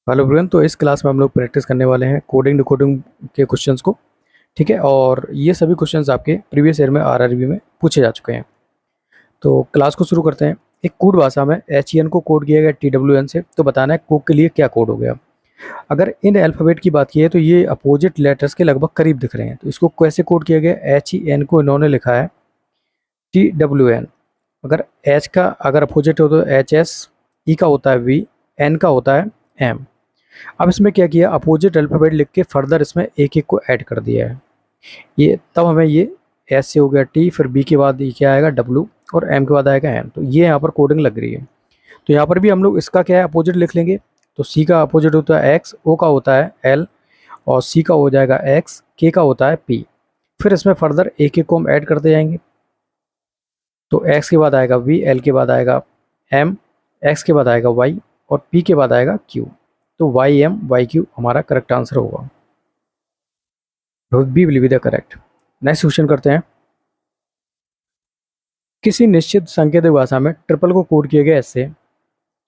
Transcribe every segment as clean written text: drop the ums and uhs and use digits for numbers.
Hello everyone. तो इस class में हम लोग प्रैक्टिस करने वाले हैं कोडिंग डिकोडिंग के क्वेश्चंस को। ठीक है, और ये सभी क्वेश्चंस आपके प्रीवियस ईयर में आरआरबी में पूछे जा चुके हैं। तो क्लास को शुरू करते हैं। एक कोड भाषा में एच को कोड किया गया TWN से, तो बताना है कोड के लिए क्या कोड हो गया। अगर इन अल्फ़ाबेट की बात की है तो ये अपोजिट लेटर्स के लगभग करीब दिख रहे हैं, तो इसको कैसे कोड किया गया। HEN को इन्होंने लिखा है TWN। अगर एच का अगर अपोजिट हो तो HS, ई का होता है V, एन का होता है M। अब इसमें क्या किया, अपोजिट अल्फ़ाबेट लिख के फर्दर इसमें एक एक को ऐड कर दिया है। ये तब हमें ये एस से हो गया टी, फिर बी के बाद ये क्या आएगा डब्लू, और एम के बाद आएगा एन। तो ये यहाँ पर कोडिंग लग रही है। तो यहाँ पर भी हम लोग इसका क्या है अपोजिट लिख लेंगे। तो सी का अपोजिट होता है एक्स, ओ का होता है एल, और सी का हो जाएगा एक्स, के का होता है पी। फिर इसमें फर्दर एक एक को हम ऐड करते जाएंगे। तो एक्स के बाद आएगा वी, एल के बाद आएगा एम, एक्स के बाद आएगा वाई, और पी के बाद आएगा क्यू। तो वाई एम वाई क्यू हमारा करेक्ट आंसर होगा। B will be the correct. Next question करते हैं। किसी निश्चित सांकेतिक भाषा में ट्रिपल को कोड किया गया ऐसे।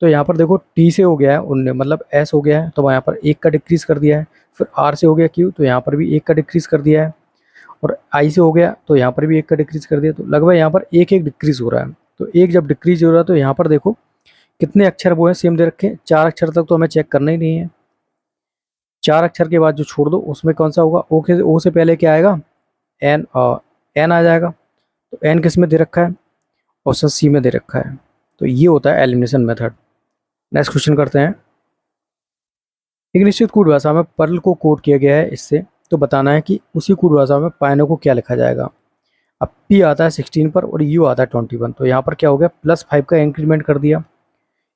तो यहाँ पर देखो टी से हो गया है उनने, मतलब एस हो गया है, तो यहाँ पर एक का डिक्रीज कर दिया है। फिर आर से हो गया क्यू, तो यहाँ पर भी एक का डिक्रीज कर दिया है। और आई से हो गया, तो यहाँ पर भी एक का डिक्रीज कर दिया। तो लगभग यहाँ पर एक एक डिक्रीज हो रहा है। तो एक जब डिक्रीज हो रहा है तो यहाँ पर देखो कितने अक्षर वो हैं सेम दे रखे हैं। 4 अक्षर तक तो हमें चेक करना ही नहीं है। 4 अक्षर के बाद जो छोड़ दो उसमें कौन सा होगा, ओ से पहले क्या आएगा, एन, एन आ जाएगा। तो एन किस में दे रखा है, ऑप्शन सी में दे रखा है। तो ये होता है एलिमिनेशन मेथड। नेक्स्ट क्वेश्चन करते हैं। एक निश्चित कोड भाषा में पर्ल को कोड किया गया है इससे, तो बताना है कि उसी कोड भाषा में पाइनो को क्या लिखा जाएगा। अब पी आता है 16 पर और यू आता है 21, तो यहाँ पर क्या हो गया, +5 का इंक्रीमेंट कर दिया।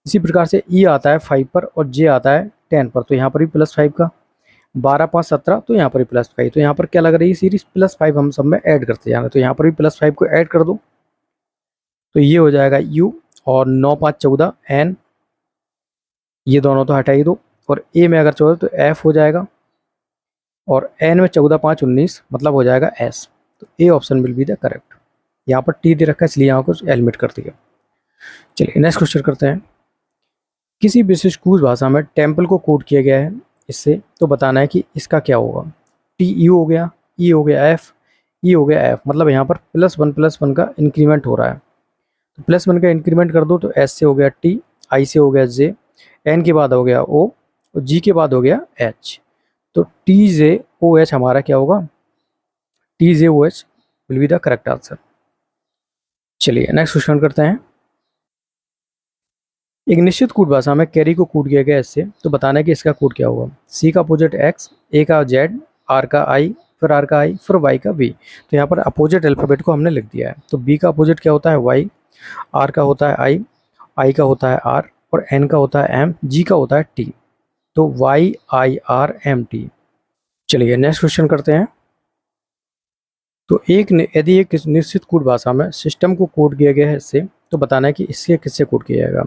इसी प्रकार से ई आता है 5 पर और जे आता है 10 पर, तो यहाँ पर भी +5 का। 12 5 17, तो यहाँ पर भी +5। तो यहाँ पर क्या लग रही है सीरीज, +5 हम सब में ऐड करते जाना। तो यहाँ पर भी +5 को ऐड कर दो, तो ये हो जाएगा यू। और 9 5 14 एन, ये दोनों तो हटा ही दो। और ए में अगर 14 तो एफ हो जाएगा। और एन में 14 5 19, मतलब हो जाएगा एस। तो A option will be the correct. यहाँ पर टी दे रखा है इसलिए यहाँ को एलिमिट कर दिया। चलिए नेक्स्ट क्वेश्चन करते हैं। किसी विशिष्ट कूज भाषा में टेम्पल को कोड किया गया है इससे, तो बताना है कि इसका क्या होगा। टी यू हो गया, ई हो गया एफ, ई हो गया एफ, मतलब यहाँ पर +1 का इंक्रीमेंट हो रहा है। तो +1 का इंक्रीमेंट कर दो, तो एस से हो गया टी, आई से हो गया जे, एन के बाद हो गया ओ, और जी के बाद हो गया एच। तो टी जे ओ एच हमारा क्या होगा, T J O H will be the correct answer. चलिए नेक्स्ट क्वेश्चन करते हैं। एक निश्चित कूट भाषा में कैरी को कूट किया गया इससे, तो बताना है कि इसका कूट क्या होगा। सी का अपोजिट एक्स, ए का जेड, आर का आई, फिर आर का आई, फिर वाई का बी। तो यहाँ पर अपोजिट अल्फाबेट को हमने लिख दिया है। तो बी का अपोजिट क्या होता है वाई, आर का होता है आई का होता है आर, और एन का होता है एम, जी का होता है टी। तो Y I R M T. चलिए नेक्स्ट क्वेश्चन करते हैं। तो यदि एक निश्चित कोड भाषा में सिस्टम को कोड किया गया है इससे, तो बताना है कि इससे किससे कोड किया जाएगा।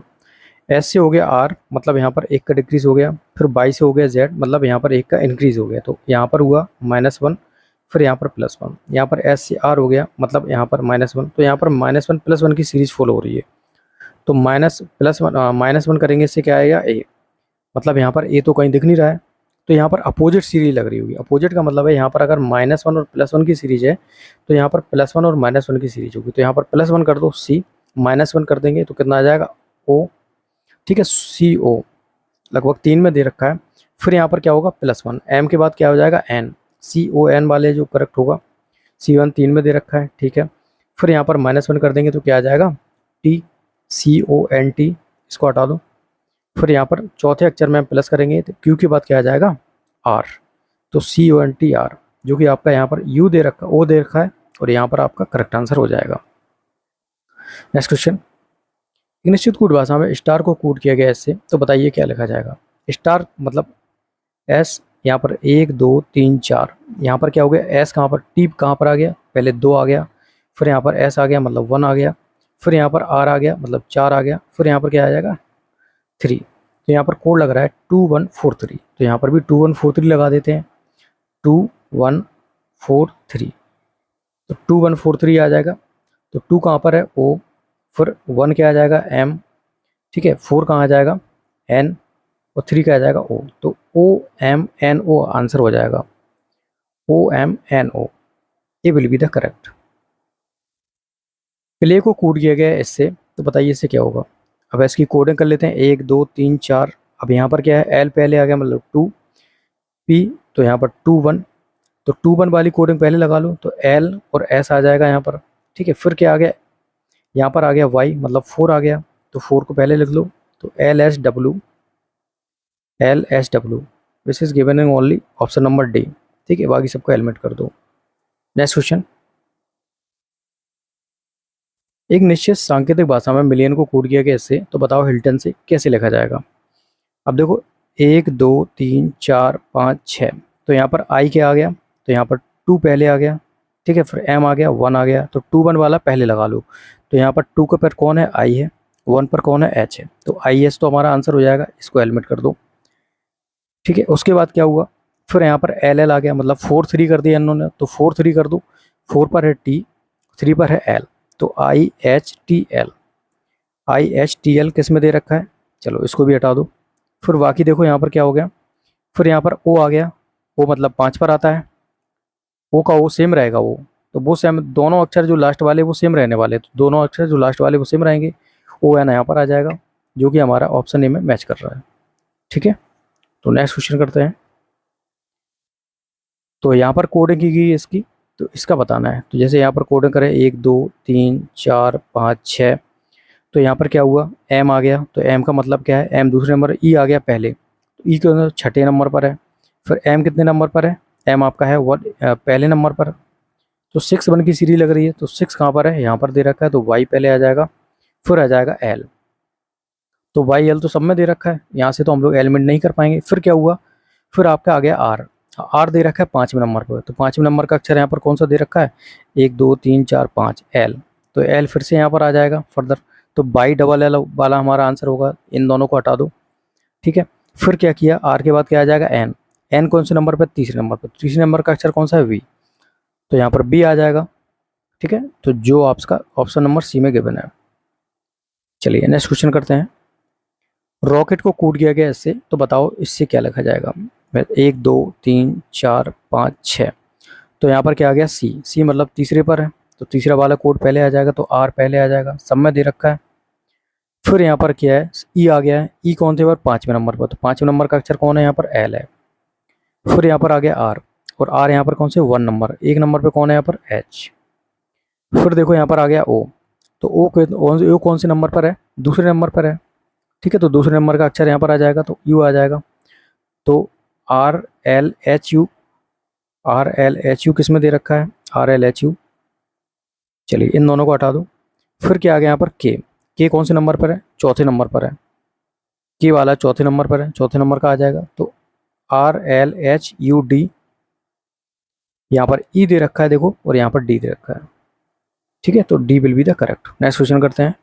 एस से हो गया आर, मतलब यहाँ पर एक का डिक्रीज हो गया। फिर बाई से हो गया जेड, मतलब यहाँ पर एक का इंक्रीज हो गया। तो यहाँ पर हुआ -1, फिर यहाँ पर +1। यहाँ पर एस से आर हो गया, मतलब यहाँ पर -1। तो यहाँ पर -1 +1 की सीरीज फॉलो हो रही है। तो -1 करेंगे, इससे क्या आएगा ए, मतलब यहाँ पर ए तो कहीं दिख नहीं रहा है। तो यहाँ पर अपोजिट सीरीज लग रही होगी। अपोजिट का मतलब है यहाँ पर अगर -1 और +1 की सीरीज है, तो यहाँ पर +1 और -1 की सीरीज होगी। तो यहाँ पर +1 कर दो सी, -1 कर देंगे तो कितना आ जाएगा ओ। ठीक है, सी ओ लगभग 3 में दे रखा है। फिर यहाँ पर क्या होगा +1, एम के बाद क्या हो जाएगा एन, सी ओ एन वाले जो करेक्ट होगा। C1 3 में दे रखा है, ठीक है। फिर यहाँ पर -1 कर देंगे तो क्या आ जाएगा टी, CONT, इसको हटा दो। फिर यहाँ पर चौथे अक्षर में हम प्लस करेंगे तो क्यू के बाद क्या आ जाएगा आर। तो CONT आर, जो कि आपका यहाँ पर यू दे रखा, ओ दे रखा है, और यहाँ पर आपका करेक्ट आंसर हो जाएगा। Next question. एक निश्चित कोड भाषा में स्टार को कोड किया गया इससे, तो बताइए क्या लिखा जाएगा। स्टार मतलब एस, यहाँ पर 1 2 3 4, यहाँ पर क्या हो गया एस, कहाँ पर टी कहाँ पर आ गया, पहले 2 आ गया। फिर यहाँ पर एस आ गया, मतलब 1 आ गया। फिर यहाँ पर आर आ गया, मतलब 4 आ गया। फिर यहाँ पर क्या आ जाएगा 3। तो यहाँ पर कोड लग रहा है 2143, तो यहाँ पर भी 2143 लगा देते हैं। 2143, तो 2143 आ जाएगा। तो 2 कहाँ पर है ओ, फिर 1 क्या आ जाएगा एम, ठीक है। 4 कहाँ आ जाएगा एन, और 3 का आ जाएगा O, तो OMNO आंसर हो जाएगा, OMNO, ये will be the correct. Play को कोड किया गया है इससे, तो बताइए इससे क्या होगा। अब इसकी कोडिंग कर लेते हैं, 1 2 3 4। अब यहाँ पर क्या है, एल पहले आ गया मतलब 2, पी तो यहाँ पर 2 1, तो 2 1 वाली कोडिंग पहले लगा लो, तो एल और एस आ जाएगा यहाँ पर। ठीक है, फिर क्या आ गया, यहाँ पर आ गया वाई मतलब 4 आ गया, तो 4 को पहले लिख लो, तो L S W which is given in only option number D. ठीक है, बाकी सबको एलिमिनेट कर दो। नेक्स्ट क्वेश्चन, एक निश्चित सांकेतिक भाषा में मिलियन को कोड किया गया इससे, तो बताओ हिल्टन से कैसे लिखा जाएगा। अब देखो 1 2 3 4 5 6, तो यहाँ पर आई क्या आ गया, तो यहाँ पर 2 पहले आ गया। ठीक है, फिर एम आ गया, 1 आ गया, तो 2 1 वाला पहले लगा लो, तो यहाँ पर 2 के पर कौन है, आई है, 1 पर कौन है, एच है, तो आई एस तो हमारा आंसर हो जाएगा, इसको एलिमिनेट कर दो। ठीक है, उसके बाद क्या हुआ, फिर यहाँ पर एल एल आ गया, मतलब 4 3 कर दिया इन्होंने, तो 4 3 कर दो, 4 पर है टी, 3 पर है एल, तो I H T L, I H T L किस में दे रखा है, चलो इसको भी हटा दो। फिर बाकी देखो यहाँ पर क्या हो गया, फिर यहाँ पर ओ आ गया, ओ मतलब 5 पर आता है, ओ का ओ सेम रहेगा वो, तो वो सेम, दोनों अक्षर जो लास्ट वाले वो सेम रहने वाले, तो दोनों अक्षर जो लास्ट वाले वो सेम रहेंगे, ओ एन यहाँ पर आ जाएगा, जो कि हमारा ऑप्शन ए में मैच कर रहा है। ठीक है, तो नेक्स्ट क्वेश्चन करते हैं। तो यहाँ पर कोडिंग की गई है इसकी, तो इसका बताना है, तो जैसे यहाँ पर कोडिंग करें 1 2 3 4 5 6, तो यहाँ पर क्या हुआ, एम आ गया, तो एम का मतलब क्या है, एम दूसरे नंबर, ई आ गया पहले, तो ई के छठे नंबर पर है, फिर एम कितने नंबर पर है, एम आपका है पहले नंबर पर, तो 6 1 की सीरीज लग रही है, तो 6 कहाँ पर है, यहाँ पर दे रखा है, तो वाई पहले आ जाएगा, फिर आ जाएगा एल, तो वाई एल तो सब में दे रखा है, यहाँ से तो हम लोग एलिमेंट नहीं कर पाएंगे। फिर क्या हुआ, फिर आपका आ गया आर, आर दे रखा है 5वें नंबर पर, तो 5वें नंबर का अक्षर यहाँ पर कौन सा दे रखा है, 1 2 3 4 5 एल, तो एल फिर से यहाँ पर आ जाएगा फर्दर, तो बाई डबल एल वाला हमारा आंसर होगा, इन दोनों को हटा दो। ठीक है, फिर क्या किया, आर के बाद क्या आ जाएगा, एन, एन कौन से नंबर पर, तीसरे नंबर पर, तीसरे नंबर का अक्षर कौन सा है, वी, तो यहाँ पर बी आ जाएगा। ठीक है, तो जो आपका ऑप्शन नंबर सी में गिवन है। चलिए नेक्स्ट क्वेश्चन करते हैं। रॉकेट को कूट किया गया इससे, तो बताओ इससे क्या लिखा जाएगा। 1 2 3 4 5 6, तो यहाँ पर क्या आ गया, सी, सी मतलब तीसरे पर है, तो तीसरा वाला कोड पहले आ जाएगा, तो आर पहले आ जाएगा, सब में दे रखा है। फिर यहाँ पर क्या है, ई आ गया है, ई कौन थे पर, 5वें नंबर पर, तो 5वें नंबर का अक्षर कौन है, यहाँ पर एल है। फिर यहाँ पर आ गया आर, और आर यहाँ पर कौन से, 1 नंबर, 1 नंबर पर कौन है यहाँ पर, एच। फिर देखो यहाँ पर आ गया ओ, तो ओ कौन से नंबर पर है, दूसरे नंबर पर है। ठीक है, तो दूसरे नंबर का अक्षर यहाँ पर आ जाएगा, तो यू आ जाएगा, तो R L H U, R L H U किस में दे रखा है, आर एल एच यू। चलिए इन दोनों को हटा दो। फिर क्या आ गया यहाँ पर के कौन से नंबर पर है, चौथे नंबर पर है, के वाला चौथे नंबर पर है, चौथे नंबर का आ जाएगा, तो R L H U D, यहाँ पर ई दे रखा है देखो, और यहाँ पर डी दे रखा है। ठीक है, तो D will be the correct. Next question करते हैं।